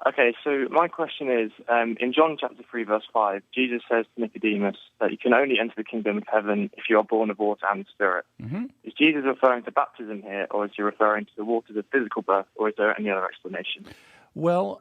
Okay, so my question is, in John chapter 3, verse 5, Jesus says to Nicodemus that you can only enter the kingdom of heaven if you are born of water and the Spirit. Mm-hmm. Is Jesus referring to baptism here, or is he referring to the waters of physical birth, or is there any other explanation? Well,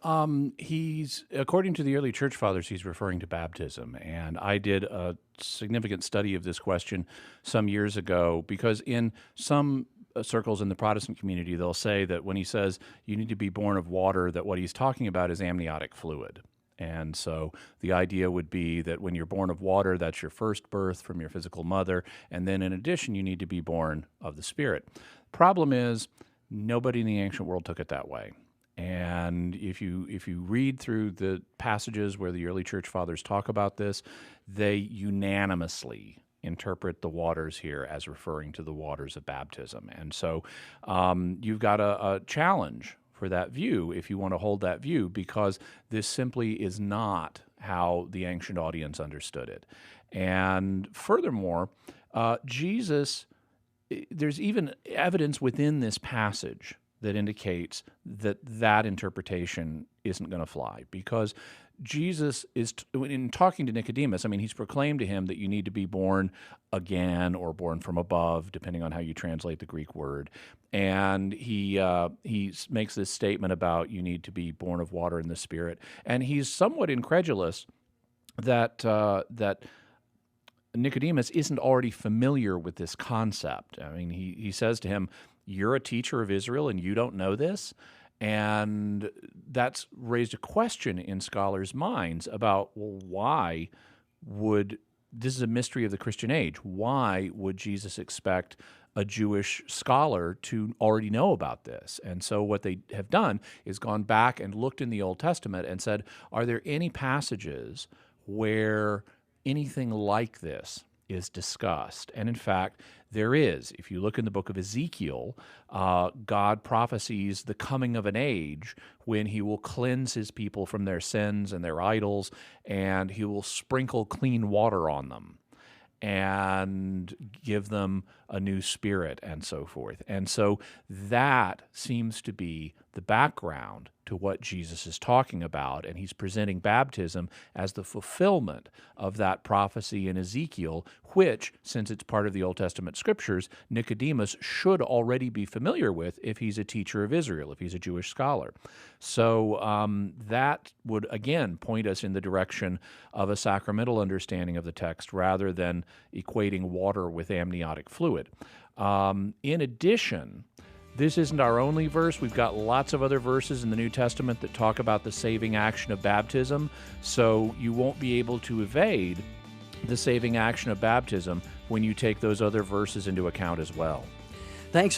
he's, according to the early church fathers, he's referring to baptism. And I did a significant study of this question some years ago because in some circles in the Protestant community, they'll say that when he says you need to be born of water, that what he's talking about is amniotic fluid. And so the idea would be that when you're born of water, that's your first birth from your physical mother. And then in addition, you need to be born of the Spirit. Problem is, nobody in the ancient world took it that way. And if you read through the passages where the early church fathers talk about this, they unanimously interpret the waters here as referring to the waters of baptism. And so you've got a challenge for that view if you want to hold that view, because this simply is not how the ancient audience understood it. And furthermore, Jesus, there's even evidence within this passage that indicates that that interpretation isn't going to fly, because Jesus is, in talking to Nicodemus, I mean, he's proclaimed to him that you need to be born again or born from above, depending on how you translate the Greek word. And he makes this statement about you need to be born of water and the Spirit. And he's somewhat incredulous that Nicodemus isn't already familiar with this concept. I mean, he says to him, "You're a teacher of Israel and you don't know this?" And that's raised a question in scholars' minds about, well, why would, this is a mystery of the Christian age, why would Jesus expect a Jewish scholar to already know about this? And so what they have done is gone back and looked in the Old Testament and said, are there any passages where anything like this is discussed? And in fact, there is. If you look in the book of Ezekiel, God prophesies the coming of an age when he will cleanse his people from their sins and their idols, and he will sprinkle clean water on them and give them a new spirit and so forth. And so that seems to be the background to what Jesus is talking about, and he's presenting baptism as the fulfillment of that prophecy in Ezekiel, which, since it's part of the Old Testament scriptures, Nicodemus should already be familiar with if he's a teacher of Israel, if he's a Jewish scholar. So that would, again, point us in the direction of a sacramental understanding of the text rather than equating water with amniotic fluid. In addition, this isn't our only verse. We've got lots of other verses in the New Testament that talk about the saving action of baptism, so you won't be able to evade the saving action of baptism when you take those other verses into account as well. Thanks.